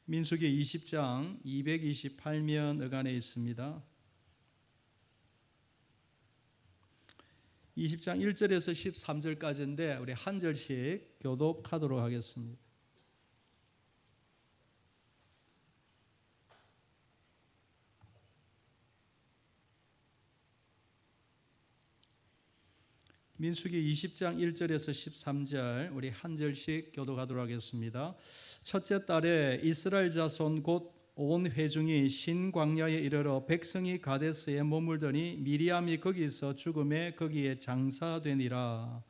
민수기 20장 228면 어간에 있습니다. 20장 1절에서 13절까지인데 우리 한 절씩 교독하도록 하겠습니다. 민수기 20장 1절에서 13절 우리 한 절씩 교독하도록 하겠습니다. 첫째 달에 이스라엘 자손 곧 온 회중이 신광야에 이르러 백성이 가데스에 머물더니 미리암이 거기서 죽음에 거기에 장사되니라.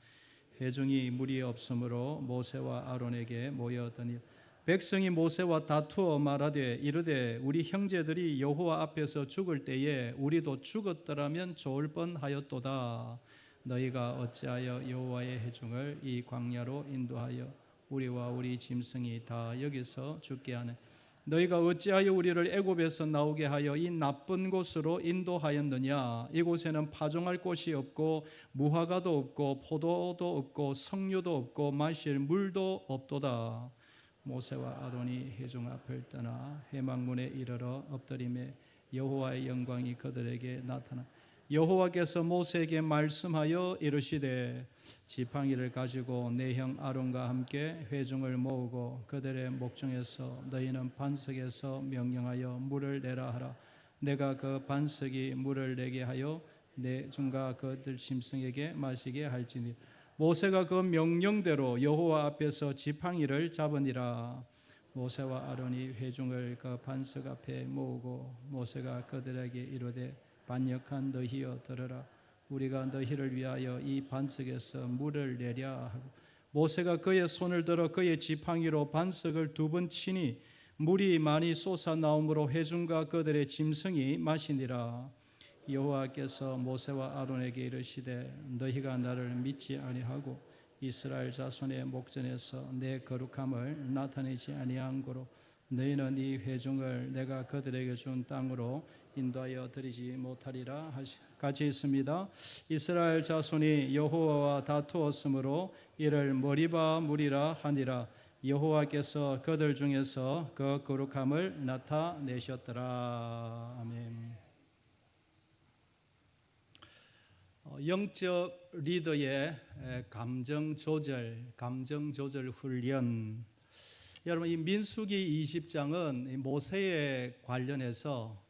회중이 무리 없으므로 모세와 아론에게 모여더니 백성이 모세와 다투어 말하되 이르되 우리 형제들이 여호와 앞에서 죽을 때에 우리도 죽었더라면 좋을 뻔하였도다. 너희가 어찌하여 여호와의 회중을 이 광야로 인도하여 우리와 우리 짐승이 다 여기서 죽게 하네. 너희가 어찌하여 우리를 애굽에서 나오게 하여 이 나쁜 곳으로 인도하였느냐. 이곳에는 파종할 곳이 없고 무화과도 없고 포도도 없고 석류도 없고 마실 물도 없도다. 모세와 아론이 회중 앞을 떠나 회막문에 이르러 엎드리매 여호와의 영광이 그들에게 나타나 여호와께서 모세에게 말씀하여 이르시되 지팡이를 가지고 내 형 아론과 함께 회중을 모으고 그들의 목중에서 너희는 반석에서 명령하여 물을 내라 하라. 내가 그 반석이 물을 내게 하여 내 중과 그들 짐승에게 마시게 할지니 모세가 그 명령대로 여호와 앞에서 지팡이를 잡으니라. 모세와 아론이 회중을 그 반석 앞에 모으고 모세가 그들에게 이르되 반역한 너희여 들으라. 우리가 너희를 위하여 이 반석에서 물을 내랴 하고 모세가 그의 손을 들어 그의 지팡이로 반석을 2번 치니 물이 많이 솟아나오므로 회중과 그들의 짐승이 마시니라. 여호와께서 모세와 아론에게 이르시되 너희가 나를 믿지 아니하고 이스라엘 자손의 목전에서 내 거룩함을 나타내지 아니한 고로 너희는 이 회중을 내가 그들에게 준 땅으로 인도하여 드리지 못하리라 같이 있습니다. 이스라엘 자손이 여호와와 다투었으므로 이를 머리바 물이라 하니라. 여호와께서 그들 중에서 그 거룩함을 나타내셨더라. 아멘. 영적 리더의 감정 조절 훈련. 여러분, 이 민수기 20장은 모세에 관련해서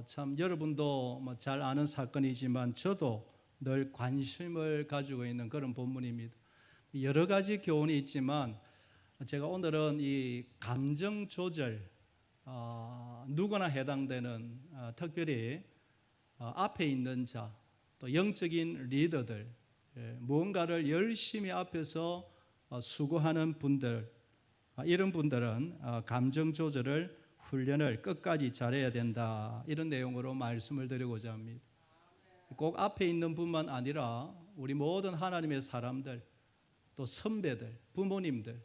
참 여러분도 잘 아는 사건이지만 저도 늘 관심을 가지고 있는 그런 본문입니다. 여러 가지 교훈이 있지만 제가 오늘은 이 감정 조절, 누구나 해당되는 특별히 앞에 있는 자, 또 영적인 리더들, 무언가를 열심히 앞에서 수고하는 분들, 이런 분들은 감정 조절을 훈련을 끝까지 잘해야 된다. 이런 내용으로 말씀을 드리고자 합니다. 꼭 앞에 있는 분만 아니라 우리 모든 하나님의 사람들, 또 선배들, 부모님들,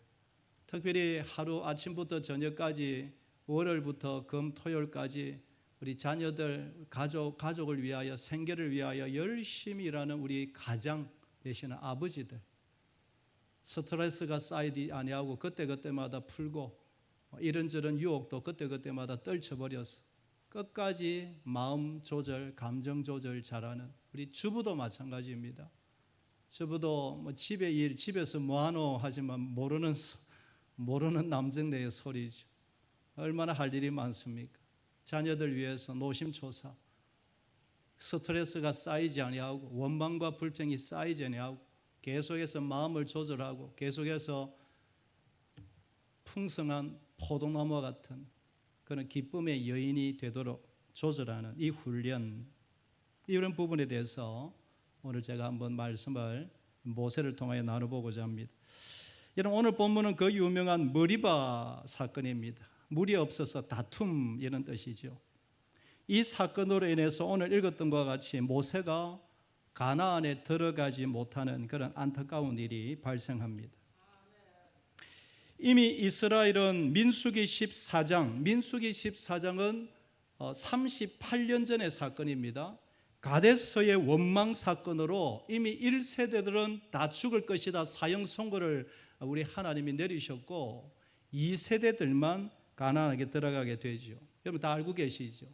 특별히 하루 아침부터 저녁까지 월요일부터 금 토요일까지 우리 자녀들, 가족을 위하여, 생계를 위하여 열심히 일하는 우리 가장 되시는 아버지들, 스트레스가 쌓이지 아니하고 그때그때마다 풀고 이런저런 유혹도 그때그때마다 떨쳐버려서 끝까지 마음 조절, 감정 조절 잘하는 우리 주부도 마찬가지입니다. 주부도 집에 일, 집에서 뭐하노 하지만 모르는 남정네의 소리죠. 얼마나 할 일이 많습니까? 자녀들 위해서 노심초사, 스트레스가 쌓이지 아니하고 원망과 불평이 쌓이지 아니하고 계속해서 마음을 조절하고 계속해서 풍성한 포도나무와 같은 그런 기쁨의 여인이 되도록 조절하는 이 훈련, 이런 부분에 대해서 오늘 제가 한번 말씀을 모세를 통하여 나눠보고자 합니다. 여러분, 오늘 본문은 그 유명한 머리바 사건입니다. 물이 없어서 다툼, 이런 뜻이죠. 이 사건으로 인해서 오늘 읽었던 것과 같이 모세가 가나안에 들어가지 못하는 그런 안타까운 일이 발생합니다. 이미 이스라엘은 민수기 14장은 38년 전의 사건입니다. 가데스의 원망 사건으로 이미 1세대들은 다 죽을 것이다 사형 선고를 우리 하나님이 내리셨고 2세대들만 가나안에 들어가게 되죠. 여러분 다 알고 계시죠?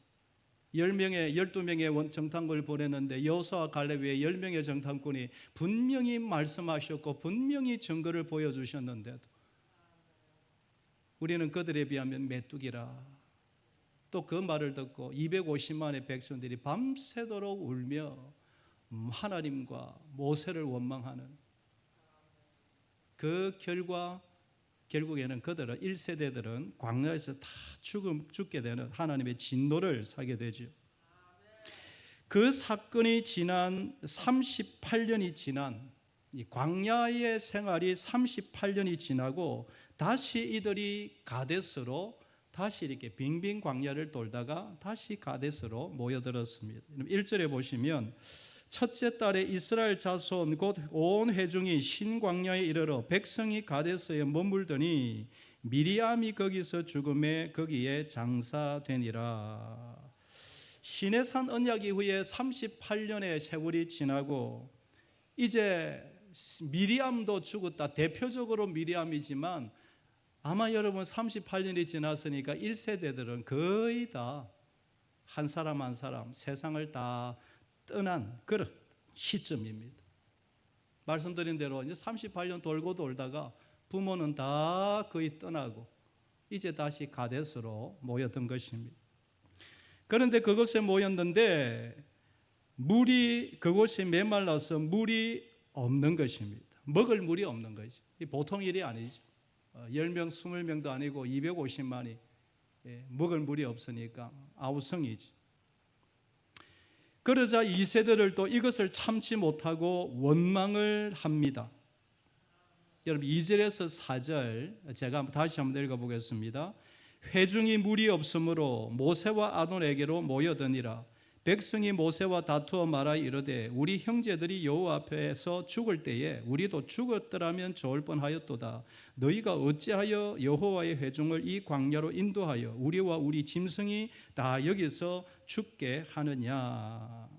12명의 정탐꾼을 보냈는데 여호수아와 갈렙 외에 10명의 정탐꾼이 분명히 말씀하셨고 분명히 증거를 보여주셨는데도 우리는 그들에 비하면 메뚜기라. 또 그 말을 듣고 250만의 백성들이 밤새도록 울며 하나님과 모세를 원망하는 그 결과 결국에는 그들은 1세대들은 광야에서 다 죽게 되는 하나님의 진노를 사게 되죠. 그 사건이 지난 38년이 지난 이 광야의 생활이 38년이 지나고 다시 이들이 가데스로 다시 이렇게 빙빙 광야를 돌다가 다시 가데스로 모여들었습니다. 1절에 보시면 첫째 달에 이스라엘 자손 곧 온 회중이 신광야에 이르러 백성이 가데스에 머물더니 미리암이 거기서 죽음에 거기에 장사되니라. 시내산 언약 이후에 38년의 세월이 지나고 이제 미리암도 죽었다. 대표적으로 미리암이지만 아마 여러분 38년이 지났으니까 1세대들은 거의 다 한 사람 한 사람 세상을 다 떠난 그런 시점입니다. 말씀드린 대로 이제 38년 돌고 돌다가 부모는 다 거의 떠나고 이제 다시 가데스로 모였던 것입니다. 그런데 그곳에 모였는데 물이 그곳이 메말라서 물이 없는 것입니다. 먹을 물이 없는 것이죠. 보통 일이 아니죠. 10명, 20명도 아니고 250만이 먹을 물이 없으니까 아우성이지. 그러자 2세대를 또 이것을 참지 못하고 원망을 합니다. 여러분 2절에서 4절 제가 다시 한번 읽어보겠습니다. 회중이 물이 없으므로 모세와 아론에게로 모여드니라. 백성이 모세와 다투어 말하 이르되 우리 형제들이 여호와 앞에서 죽을 때에 우리도 죽었더라면 좋을 뻔하였도다. 너희가 어찌하여 여호와의 회중을 이 광야로 인도하여 우리와 우리 짐승이 다 여기서 죽게 하느냐.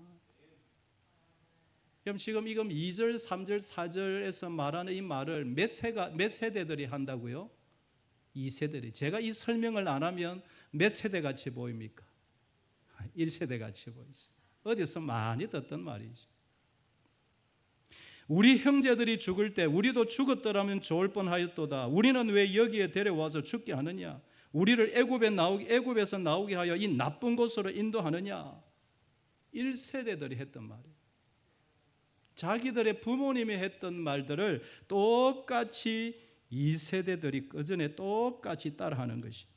그럼 지금 2절, 3절, 4절에서 말하는 이 말을 몇 세대들이 한다고요? 2세대들이. 제가 이 설명을 안 하면 몇 세대 같이 보입니까? 1세대 같이 보이죠. 어디서 많이 듣던 말이죠. 우리 형제들이 죽을 때 우리도 죽었더라면 좋을 뻔하였도다. 우리는 왜 여기에 데려와서 죽게 하느냐? 우리를 애굽에서 나오게 하여 이 나쁜 곳으로 인도하느냐? 1세대들이 했던 말이에요. 자기들의 부모님이 했던 말들을 똑같이 2세대들이 그전에 똑같이 따라하는 것이.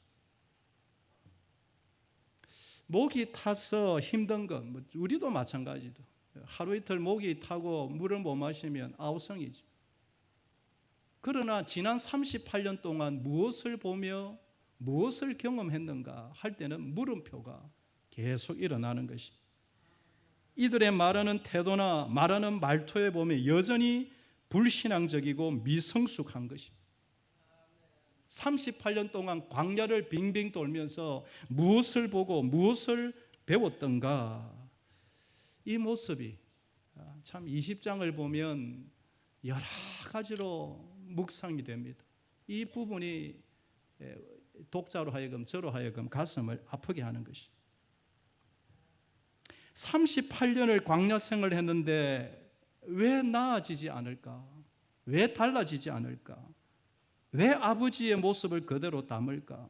목이 타서 힘든 건 우리도 마찬가지도. 하루 이틀 목이 타고 물을 못 마시면 아우성이죠. 그러나 지난 38년 동안 무엇을 보며 무엇을 경험했는가 할 때는 물음표가 계속 일어나는 것입니다. 이들의 말하는 태도나 말하는 말투에 보면 여전히 불신앙적이고 미성숙한 것입니다. 38년 동안 광야를 빙빙 돌면서 무엇을 보고 무엇을 배웠던가, 이 모습이 참 20장을 보면 여러 가지로 묵상이 됩니다. 이 부분이 독자로 하여금 저로 하여금 가슴을 아프게 하는 것이. 38년을 광야 생활을 했는데 왜 나아지지 않을까? 왜 달라지지 않을까? 왜 아버지의 모습을 그대로 담을까?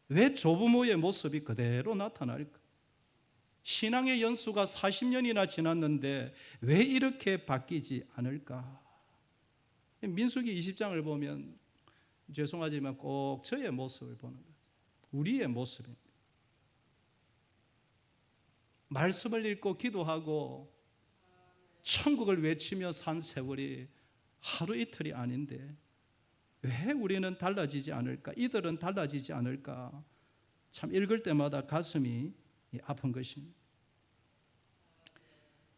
왜 조부모의 모습이 그대로 나타날까? 신앙의 연수가 40년이나 지났는데 왜 이렇게 바뀌지 않을까? 민수기 20장을 보면 죄송하지만 꼭 저의 모습을 보는 거죠. 우리의 모습입니다. 말씀을 읽고 기도하고 천국을 외치며 산 세월이 하루 이틀이 아닌데 왜 우리는 달라지지 않을까? 이들은 달라지지 않을까? 참 읽을 때마다 가슴이 아픈 것입니다.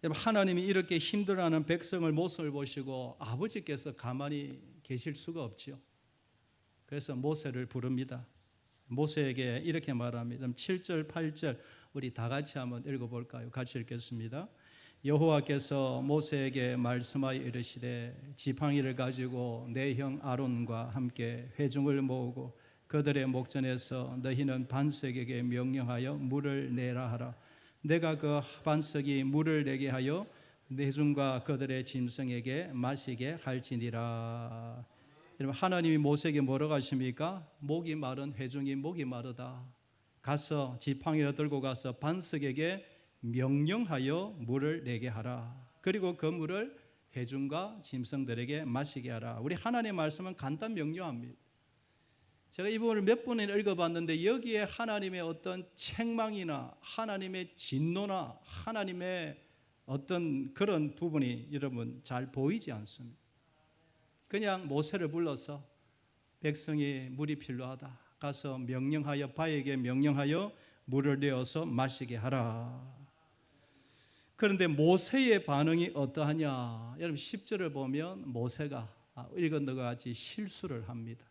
여러분, 하나님이 이렇게 힘들어하는 백성을 모습을 보시고 아버지께서 가만히 계실 수가 없지요. 그래서 모세를 부릅니다. 모세에게 이렇게 말합니다. 7절, 8절 우리 다 같이 한번 읽어볼까요? 같이 읽겠습니다. 여호와께서 모세에게 말씀하여 이르시되 지팡이를 가지고 내 형 아론과 함께 회중을 모으고 그들의 목전에서 너희는 반석에게 명령하여 물을 내라 하라. 내가 그 반석이 물을 내게 하여 내중과 그들의 짐승에게 마시게 할지니라. 여러분, 하나님이 모세에게 뭐라고 하십니까? 목이 마른 회중이 목이 마르다. 가서 지팡이를 들고 가서 반석에게 명령하여 물을 내게 하라. 그리고 그 물을 회중과 짐승들에게 마시게 하라. 우리 하나님의 말씀은 간단 명료합니다. 제가 이 부분을 몇 번이나 읽어봤는데 여기에 하나님의 어떤 책망이나 하나님의 진노나 하나님의 어떤 그런 부분이 여러분 잘 보이지 않습니다. 그냥 모세를 불러서 백성이 물이 필요하다. 가서 명령하여 바에게 명령하여 물을 내어서 마시게 하라. 그런데 모세의 반응이 어떠하냐? 여러분 10절을 보면 모세가 읽은 것 같이 실수를 합니다.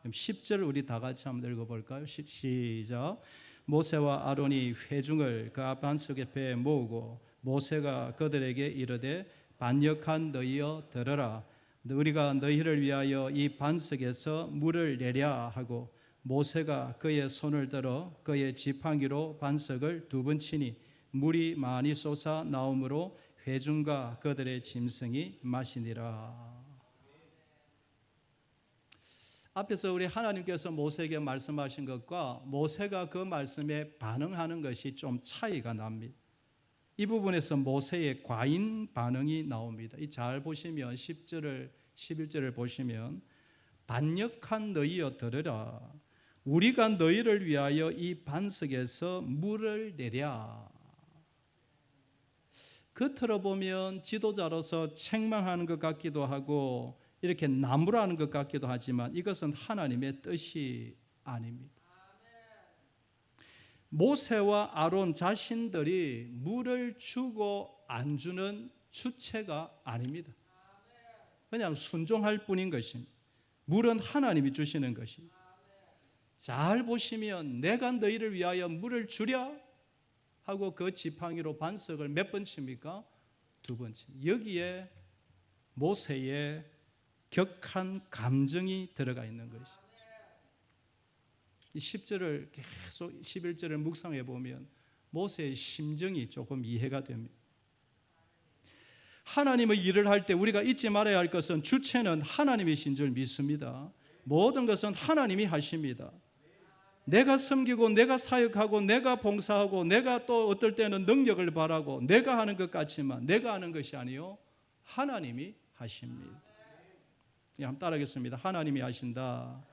10절 우리 다 같이 한번 읽어볼까요? 시작. 모세와 아론이 회중을 그 반석 옆에 모으고 모세가 그들에게 이르되 반역한 너희여 들으라. 우리가 너희를 위하여 이 반석에서 물을 내랴 하고 모세가 그의 손을 들어 그의 지팡이로 반석을 두 번 치니 물이 많이 솟아 나오므로 회중과 그들의 짐승이 마시니라. 앞에서 우리 하나님께서 모세에게 말씀하신 것과 모세가 그 말씀에 반응하는 것이 좀 차이가 납니다. 이 부분에서 모세의 과인 반응이 나옵니다. 잘 보시면 10절을 11절을 보시면 반역한 너희여 들으라. 우리가 너희를 위하여 이 반석에서 물을 내랴. 겉으로 보면 지도자로서 책망하는 것 같기도 하고 이렇게 나무라는 것 같기도 하지만 이것은 하나님의 뜻이 아닙니다. 모세와 아론 자신들이 물을 주고 안 주는 주체가 아닙니다. 그냥 순종할 뿐인 것입니다. 물은 하나님이 주시는 것입니다. 잘 보시면 내가 너희를 위하여 물을 주랴 하고 그 지팡이로 반석을 몇 번 칩니까? 두 번 칩니다. 여기에 모세의 격한 감정이 들어가 있는 것입니다. 이 10절을 계속 11절을 묵상해 보면 모세의 심정이 조금 이해가 됩니다. 하나님의 일을 할 때 우리가 잊지 말아야 할 것은 주체는 하나님이신 줄 믿습니다. 모든 것은 하나님이 하십니다. 내가 섬기고 내가 사역하고 내가 봉사하고 내가 또 어떨 때는 능력을 바라고 내가 하는 것 같지만 내가 하는 것이 아니요 하나님이 하십니다. 한번 따라하겠습니다. 하나님이 하신다.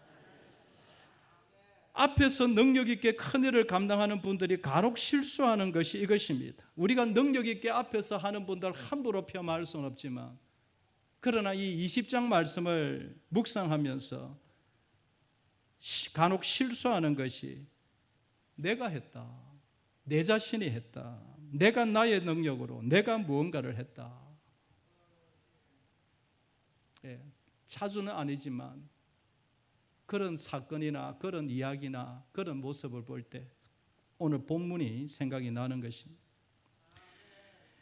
앞에서 능력 있게 큰 일을 감당하는 분들이 간혹 실수하는 것이 이것입니다. 우리가 능력 있게 앞에서 하는 분들 함부로 폄하할 수는 없지만 그러나 이 20장 말씀을 묵상하면서 간혹 실수하는 것이 내가 했다. 내 자신이 했다. 내가 나의 능력으로 내가 무언가를 했다. 자주는 아니지만 그런 사건이나 그런 이야기나 그런 모습을 볼 때 오늘 본문이 생각이 나는 것입니다.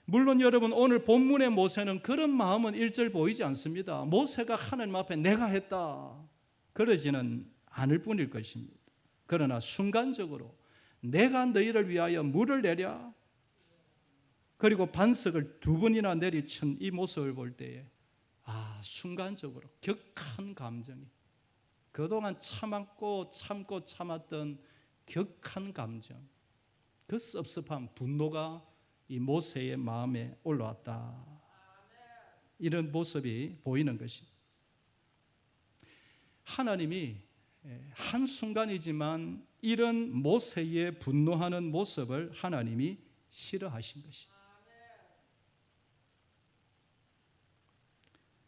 물론 여러분 오늘 본문의 모세는 그런 마음은 일절 보이지 않습니다. 모세가 하나님 앞에 내가 했다 그러지는 않을 뿐일 것입니다. 그러나 순간적으로 내가 너희를 위하여 물을 내랴 그리고 반석을 두 번이나 내리친 이 모습을 볼 때에 순간적으로 격한 감정이 그동안 참았고 참았던 격한 감정 그 섭섭한 분노가 이 모세의 마음에 올라왔다. 이런 모습이 보이는 것입니다. 하나님이 한순간이지만 이런 모세의 분노하는 모습을 하나님이 싫어하신 것입니다.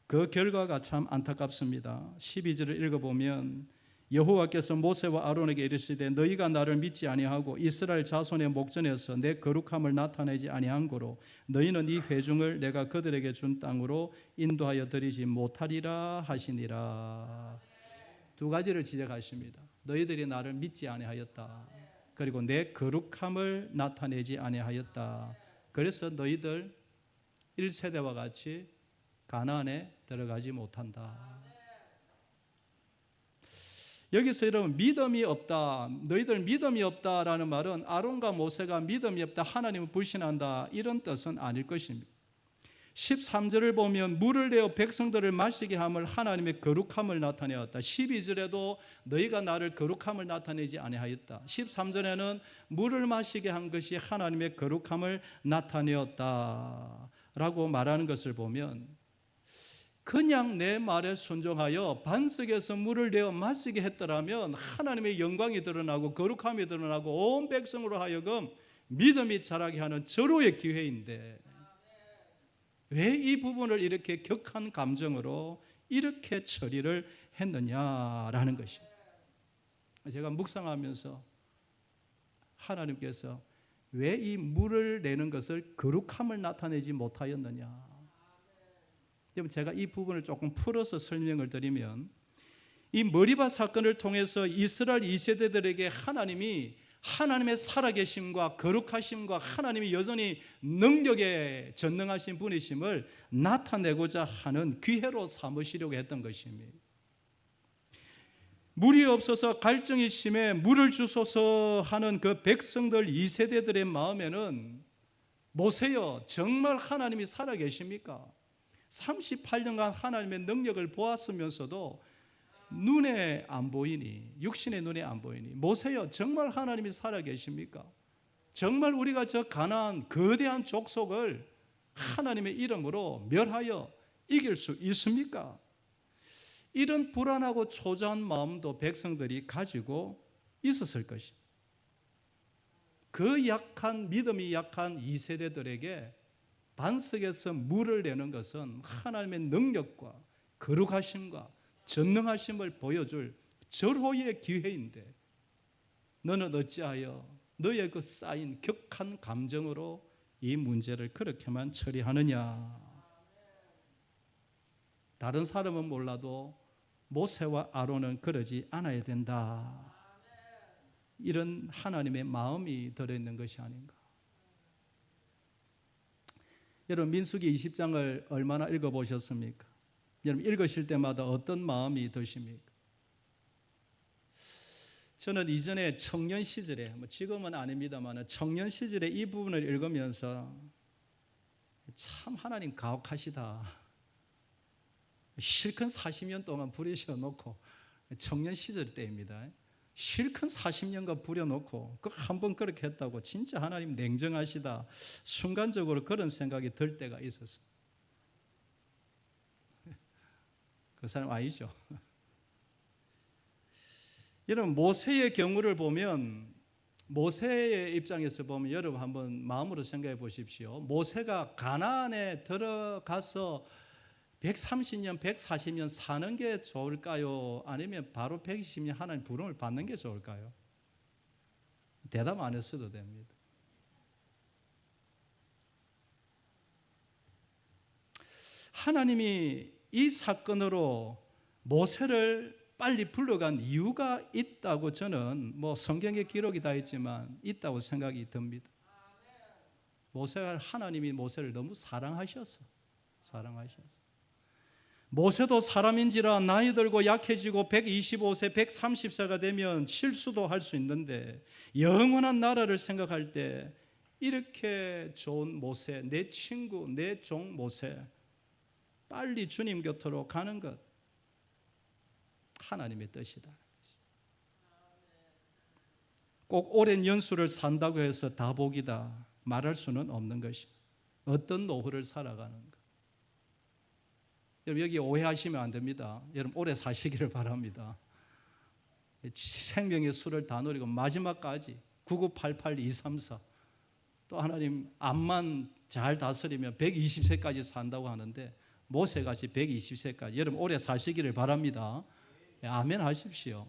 그 결과가 참 안타깝습니다. 12절을 읽어보면 여호와께서 모세와 아론에게 이르시되 너희가 나를 믿지 아니하고 이스라엘 자손의 목전에서 내 거룩함을 나타내지 아니한 고로 너희는 이 회중을 내가 그들에게 준 땅으로 인도하여 드리지 못하리라 하시니라. 두 가지를 지적하십니다. 너희들이 나를 믿지 아니하였다. 그리고 내 거룩함을 나타내지 아니하였다. 그래서 너희들 1세대와 같이 가나안에 들어가지 못한다. 여기서 여러분 믿음이 없다, 너희들 믿음이 없다라는 말은 아론과 모세가 믿음이 없다, 하나님을 불신한다 이런 뜻은 아닐 것입니다. 13절을 보면 물을 내어 백성들을 마시게 함을 하나님의 거룩함을 나타내었다. 12절에도 너희가 나를 거룩함을 나타내지 아니하였다. 13절에는 물을 마시게 한 것이 하나님의 거룩함을 나타내었다 라고 말하는 것을 보면, 그냥 내 말에 순종하여 반석에서 물을 내어 마시게 했더라면 하나님의 영광이 드러나고 거룩함이 드러나고 온 백성으로 하여금 믿음이 자라게 하는 절호의 기회인데, 왜 이 부분을 이렇게 격한 감정으로 이렇게 처리를 했느냐라는 것입니다. 제가 묵상하면서 하나님께서 왜 이 물을 내는 것을 거룩함을 나타내지 못하였느냐. 여러분, 제가 이 부분을 조금 풀어서 설명을 드리면, 이 머리바 사건을 통해서 이스라엘 2세대들에게 하나님의 살아계심과 거룩하심과 하나님이 여전히 능력에 전능하신 분이심을 나타내고자 하는 기회로 삼으시려고 했던 것입니다. 물이 없어서 갈증이 심해 물을 주소서 하는 그 백성들 2세대들의 마음에는, 모세여 정말 하나님이 살아계십니까? 38년간 하나님의 능력을 보았으면서도 눈에 안 보이니, 육신의 눈에 안 보이니, 모세여 정말 하나님이 살아계십니까? 정말 우리가 저 가나안 거대한 족속을 하나님의 이름으로 멸하여 이길 수 있습니까? 이런 불안하고 초조한 마음도 백성들이 가지고 있었을 것입니다. 그 약한, 믿음이 약한 2세대들에게 반석에서 물을 내는 것은 하나님의 능력과 거룩하심과 전능하심을 보여줄 절호의 기회인데, 너는 어찌하여 너의 그 쌓인 격한 감정으로 이 문제를 그렇게만 처리하느냐. 다른 사람은 몰라도 모세와 아론은 그러지 않아야 된다. 이런 하나님의 마음이 들어있는 것이 아닌가. 여러분, 민수기 20장을 얼마나 읽어보셨습니까? 여러분, 읽으실 때마다 어떤 마음이 드십니까? 저는 이전에 청년 시절에, 지금은 아닙니다만 청년 시절에 이 부분을 읽으면서 참 하나님 가혹하시다. 실컷 40년 동안 부리셔놓고, 청년 시절 때입니다. 실컷 40년간 부려놓고 그 한 번 그렇게 했다고 진짜 하나님 냉정하시다. 순간적으로 그런 생각이 들 때가 있었어요. 그 사람 아니죠. 여러분, 모세의 경우를 보면, 모세의 입장에서 보면 여러분 한번 마음으로 생각해 보십시오. 모세가 가나안에 들어가서 130년, 140년 사는 게 좋을까요? 아니면 바로 120년 하나님 부름을 받는 게 좋을까요? 대답 안 했어도 됩니다. 하나님이 이 사건으로 모세를 빨리 불러간 이유가 있다고 저는 성경에 기록이 다 있지만 있다고 생각이 듭니다. 하나님이 모세를 너무 사랑하셨어. 모세도 사람인지라 나이 들고 약해지고 125세, 130세가 되면 실수도 할 수 있는데, 영원한 나라를 생각할 때 이렇게 좋은 모세, 내 친구, 내 종 모세, 빨리 주님 곁으로 가는 것, 하나님의 뜻이다. 꼭 오랜 연수를 산다고 해서 다복이다 말할 수는 없는 것입니다. 어떤 노후를 살아가는 것. 여러분, 여기 오해하시면 안 됩니다. 여러분, 오래 사시기를 바랍니다. 생명의 수를 다 누리고 마지막까지 9988234, 또 하나님 암만 잘 다스리면 120세까지 산다고 하는데, 모세같이 120세까지 여러분 오래 사시기를 바랍니다. 아멘 하십시오.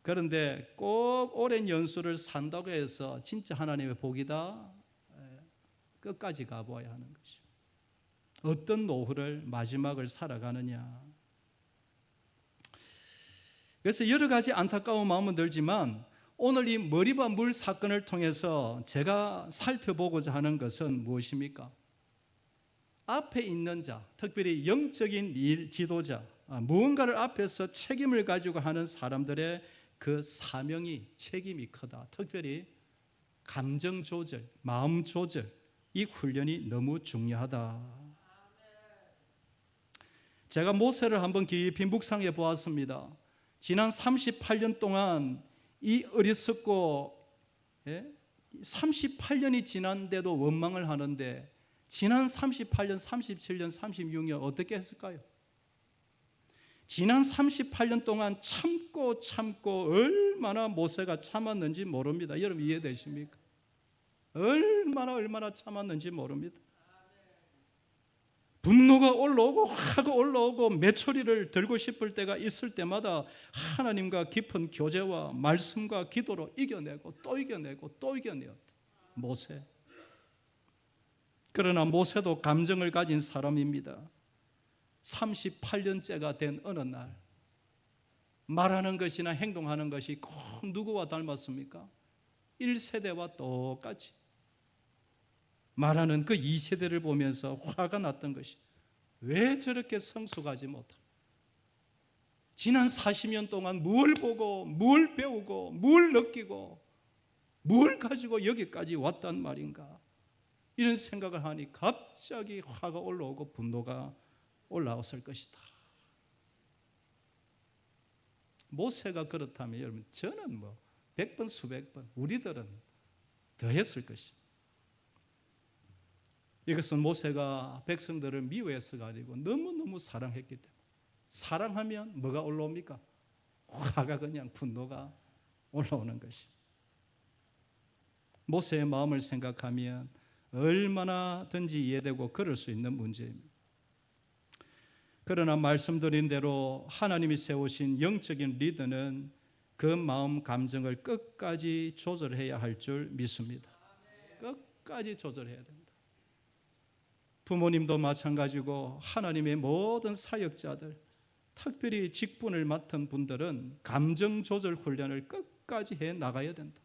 그런데 꼭 오랜 연수를 산다고 해서 진짜 하나님의 복이다, 끝까지 가보아야 하는 것이죠. 어떤 노후를, 마지막을 살아가느냐. 그래서 여러 가지 안타까운 마음은 들지만, 오늘 이 머리바 물 사건을 통해서 제가 살펴보고자 하는 것은 무엇입니까? 앞에 있는 자, 특별히 영적인 지도자, 무언가를 앞에서 책임을 가지고 하는 사람들의 그 사명이, 책임이 크다. 특별히 감정 조절, 마음 조절, 이 훈련이 너무 중요하다. 제가 모세를 한번 깊이 묵상해 보았습니다. 지난 38년 동안 이 어리석고 38년이 지난데도 원망을 하는데, 지난 38년, 37년, 36년 어떻게 했을까요? 지난 38년 동안 참고 얼마나 모세가 참았는지 모릅니다. 여러분 이해되십니까? 얼마나 참았는지 모릅니다. 분노가 올라오고 화가 올라오고 메추리를 들고 싶을 때가 있을 때마다 하나님과 깊은 교제와 말씀과 기도로 이겨내고 또 이겨내고 또 이겨내었다. 모세. 그러나 모세도 감정을 가진 사람입니다. 38년째가 된 어느 날 말하는 것이나 행동하는 것이 꼭 누구와 닮았습니까? 1세대와 똑같이 말하는 그 2세대를 보면서 화가 났던 것이, 왜 저렇게 성숙하지 못할까? 지난 40년 동안 뭘 보고 뭘 배우고 뭘 느끼고 뭘 가지고 여기까지 왔단 말인가? 이런 생각을 하니 갑자기 화가 올라오고 분노가 올라왔을 것이다. 모세가 그렇다면 여러분, 저는 100번 수백 번 우리들은 더 했을 것입니다. 이것은 모세가 백성들을 미워해서 가지고 너무너무 사랑했기 때문에, 사랑하면 뭐가 올라옵니까? 화가, 그냥 분노가 올라오는 것이. 모세의 마음을 생각하면 얼마나든지 이해되고 그럴 수 있는 문제입니다. 그러나 말씀드린 대로 하나님이 세우신 영적인 리더는 그 마음 감정을 끝까지 조절해야 할 줄 믿습니다. 끝까지 조절해야 됩니다. 부모님도 마찬가지고 하나님의 모든 사역자들, 특별히 직분을 맡은 분들은 감정 조절 훈련을 끝까지 해 나가야 된다.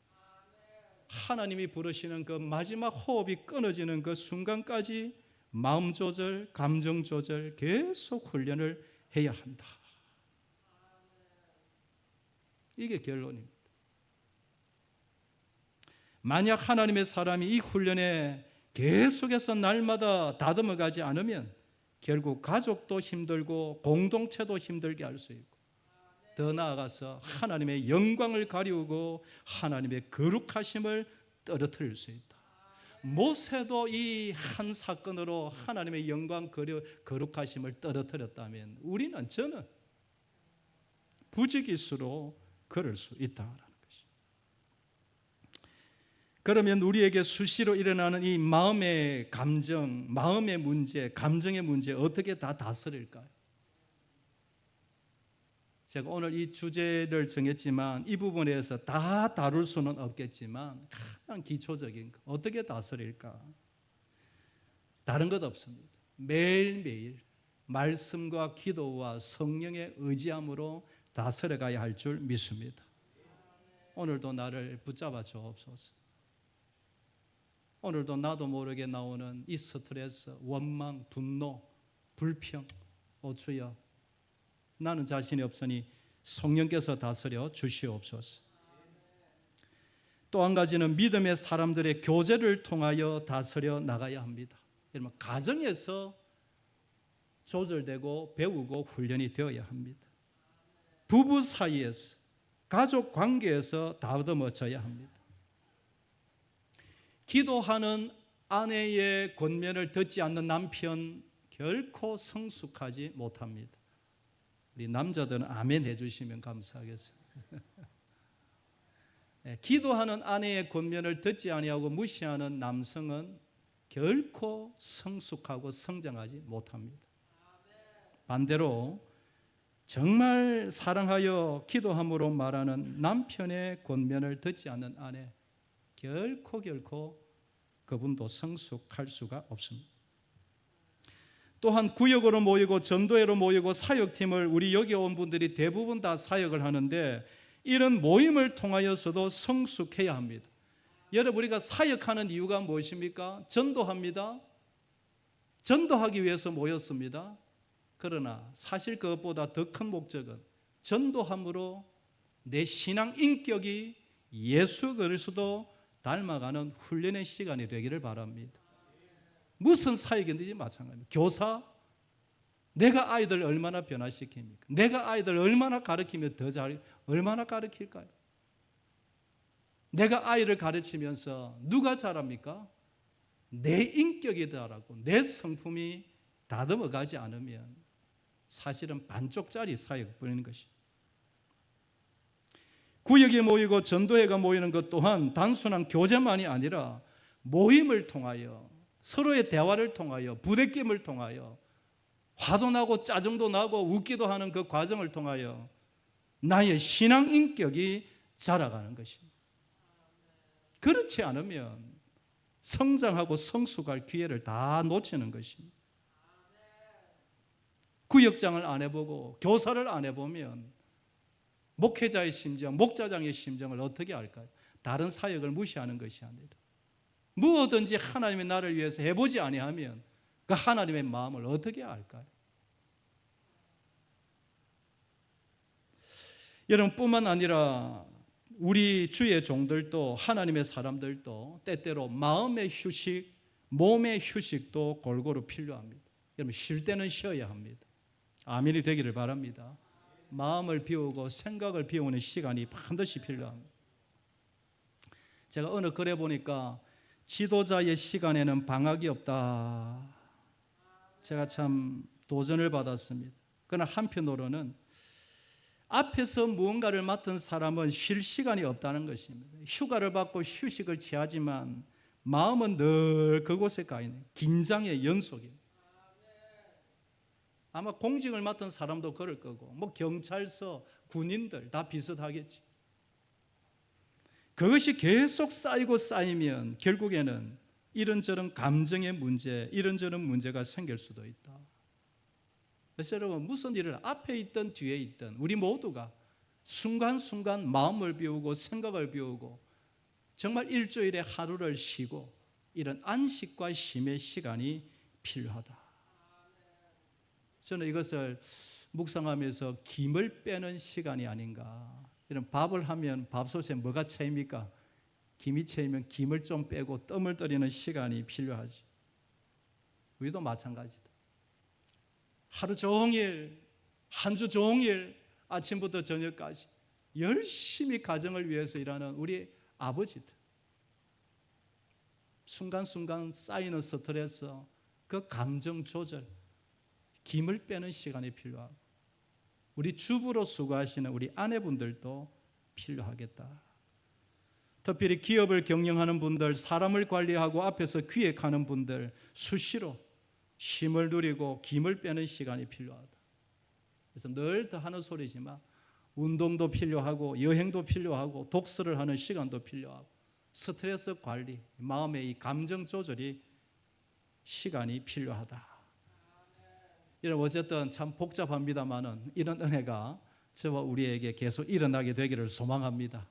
하나님이 부르시는 그 마지막 호흡이 끊어지는 그 순간까지 마음 조절, 감정 조절 계속 훈련을 해야 한다. 이게 결론입니다. 만약 하나님의 사람이 이 훈련에 계속해서 날마다 다듬어 가지 않으면 결국 가족도 힘들고 공동체도 힘들게 할 수 있고, 더 나아가서 하나님의 영광을 가리우고 하나님의 거룩하심을 떨어뜨릴 수 있다. 모세도 이 한 사건으로 하나님의 영광 거룩하심을 떨어뜨렸다면 저는 부지기수로 그럴 수 있다라는 것이. 그러면 우리에게 수시로 일어나는 이 마음의 감정, 마음의 문제, 감정의 문제 어떻게 다 다스릴까요? 제가 오늘 이 주제를 정했지만 이 부분에서 다 다룰 수는 없겠지만 가장 기초적인 거, 어떻게 다스릴까? 다른 것 없습니다. 매일매일 말씀과 기도와 성령의 의지함으로 다스려가야 할 줄 믿습니다. 오늘도 나를 붙잡아 주옵소서. 오늘도 나도 모르게 나오는 이 스트레스, 원망, 분노, 불평, 주여, 나는 자신이 없으니 성령께서 다스려 주시옵소서. 또 한 가지는 믿음의 사람들의 교제를 통하여 다스려 나가야 합니다. 여러분, 가정에서 조절되고 배우고 훈련이 되어야 합니다. 부부 사이에서, 가족 관계에서 다듬어져야 합니다. 기도하는 아내의 권면을 듣지 않는 남편 결코 성숙하지 못합니다. 우리 남자들은 아멘 해주시면 감사하겠습니다. 기도하는 아내의 권면을 듣지 아니하고 무시하는 남성은 결코 성숙하고 성장하지 못합니다. 반대로 정말 사랑하여 기도함으로 말하는 남편의 권면을 듣지 않는 아내, 결코 그분도 성숙할 수가 없습니다. 또한 구역으로 모이고 전도회로 모이고 사역팀을, 우리 여기 온 분들이 대부분 다 사역을 하는데, 이런 모임을 통하여서도 성숙해야 합니다. 여러분, 우리가 사역하는 이유가 무엇입니까? 전도합니다. 전도하기 위해서 모였습니다. 그러나 사실 그것보다 더 큰 목적은 전도함으로 내 신앙 인격이 예수 그리스도 닮아가는 훈련의 시간이 되기를 바랍니다. 무슨 사역인지 마찬가지입니다. 교사, 내가 아이들 얼마나 변화시킵니까? 내가 아이들 얼마나 가르치면 더 잘, 얼마나 가르칠까요? 내가 아이를 가르치면서 누가 잘합니까? 내 인격이 자라고 내 성품이 다듬어 가지 않으면 사실은 반쪽짜리 사역뿐인 것입니다. 구역이 모이고 전도회가 모이는 것 또한 단순한 교제만이 아니라 모임을 통하여 서로의 대화를 통하여 부대낌을 통하여 화도 나고 짜증도 나고 웃기도 하는 그 과정을 통하여 나의 신앙 인격이 자라가는 것입니다. 그렇지 않으면 성장하고 성숙할 기회를 다 놓치는 것입니다. 구역장을 안 해보고 교사를 안 해보면 목회자의 심정, 목자장의 심정을 어떻게 알까요? 다른 사역을 무시하는 것이 아니라 무엇든지 하나님의 나를 위해서 해보지 아니하면 그 하나님의 마음을 어떻게 알까요? 여러분 뿐만 아니라 우리 주의 종들도 하나님의 사람들도 때때로 마음의 휴식, 몸의 휴식도 골고루 필요합니다. 여러분 쉴 때는 쉬어야 합니다. 아멘이 되기를 바랍니다. 마음을 비우고 생각을 비우는 시간이 반드시 필요합니다. 제가 어느 글에 보니까 지도자의 시간에는 방학이 없다. 제가 참 도전을 받았습니다. 그러나 한편으로는 앞에서 무언가를 맡은 사람은 쉴 시간이 없다는 것입니다. 휴가를 받고 휴식을 취하지만 마음은 늘 그곳에 가 있는 긴장의 연속입니다. 아마 공직을 맡은 사람도 그럴 거고 뭐 경찰서, 군인들 다 비슷하겠지. 그것이 계속 쌓이고 쌓이면 결국에는 이런저런 감정의 문제, 이런저런 문제가 생길 수도 있다. 그래서 여러분 무슨 일을 앞에 있든 뒤에 있든 우리 모두가 순간순간 마음을 비우고 생각을 비우고 정말 일주일에 하루를 쉬고 이런 안식과 쉼의 시간이 필요하다. 저는 이것을 묵상하면서 김을 빼는 시간이 아닌가. 이런 밥을 하면 밥솥에 뭐가 차입니까? 김이 차이면 김을 좀 빼고 뜸을 들이는 시간이 필요하지. 우리도 마찬가지다. 하루 종일, 한 주 종일 아침부터 저녁까지 열심히 가정을 위해서 일하는 우리 아버지들. 순간순간 쌓이는 스트레스, 그 감정 조절, 김을 빼는 시간이 필요하고 우리 주부로 수고하시는 우리 아내분들도 필요하겠다. 특별히 기업을 경영하는 분들, 사람을 관리하고 앞에서 기획하는 분들 수시로 쉼을 누리고 김을 빼는 시간이 필요하다. 그래서 늘 더 하는 소리지만 운동도 필요하고 여행도 필요하고 독서를 하는 시간도 필요하고 스트레스 관리, 마음의 이 감정 조절이 시간이 필요하다. 이런 어쨌든 참 복잡합니다만은 이런 은혜가 저와 우리에게 계속 일어나게 되기를 소망합니다.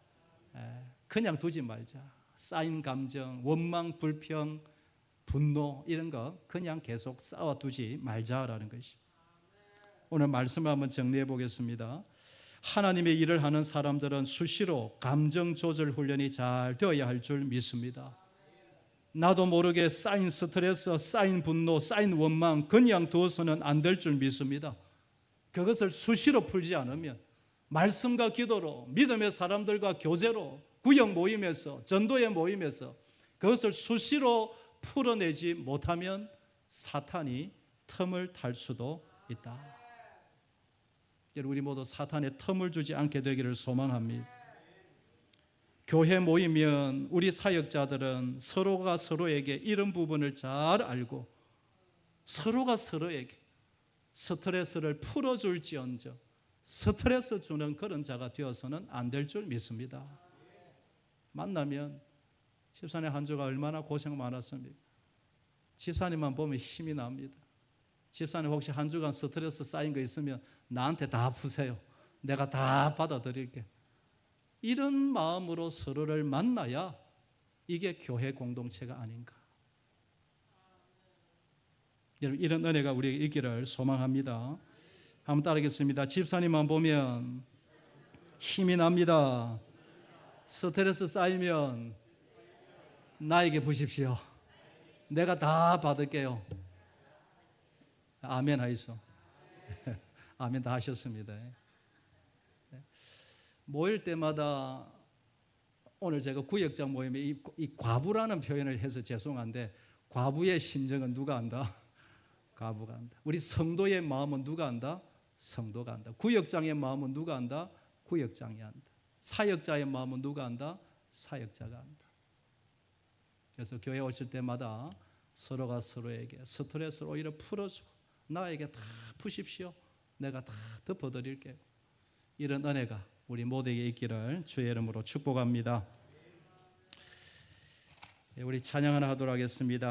그냥 두지 말자. 쌓인 감정, 원망, 불평, 분노 이런 거 그냥 계속 쌓아두지 말자라는 것이. 오늘 말씀을 한번 정리해 보겠습니다. 하나님의 일을 하는 사람들은 수시로 감정 조절 훈련이 잘 되어야 할 줄 믿습니다. 나도 모르게 쌓인 스트레스, 쌓인 분노, 쌓인 원망 그냥 두어서는 안 될 줄 믿습니다. 그것을 수시로 풀지 않으면 말씀과 기도로 믿음의 사람들과 교제로 구역 모임에서 전도의 모임에서 그것을 수시로 풀어내지 못하면 사탄이 틈을 탈 수도 있다. 우리 모두 사탄의 틈을 주지 않게 되기를 소망합니다. 교회 모이면 우리 사역자들은 서로가 서로에게 이런 부분을 잘 알고 서로가 서로에게 스트레스를 풀어줄지언정 스트레스 주는 그런 자가 되어서는 안 될 줄 믿습니다. 만나면 집사님 한 주가 얼마나 고생 많았습니까? 집사님만 보면 힘이 납니다. 집사님 혹시 한 주간 스트레스 쌓인 거 있으면 나한테 다 푸세요. 내가 다 받아드릴게. 이런 마음으로 서로를 만나야 이게 교회 공동체가 아닌가. 여러분, 이런 은혜가 우리에게 있기를 소망합니다. 한번 따르겠습니다. 집사님만 보면 힘이 납니다. 스트레스 쌓이면 나에게 보십시오. 내가 다 받을게요. 아멘 하이소. 아멘 다 하셨습니다. 모일 때마다 오늘 제가 구역장 모임에 이 과부라는 표현을 해서 죄송한데, 과부의 심정은 누가 안다? 과부가 안다. 우리 성도의 마음은 누가 안다? 성도가 안다. 구역장의 마음은 누가 안다? 구역장이 안다. 사역자의 마음은 누가 안다? 사역자가 안다. 그래서 교회 오실 때마다 서로가 서로에게 스트레스를 오히려 풀어주고, 나에게 다 푸십시오. 내가 다 덮어드릴게요. 이런 은혜가 우리 모두에게 있기를 주의 이름으로 축복합니다. 우리 찬양 하나 하도록 하겠습니다.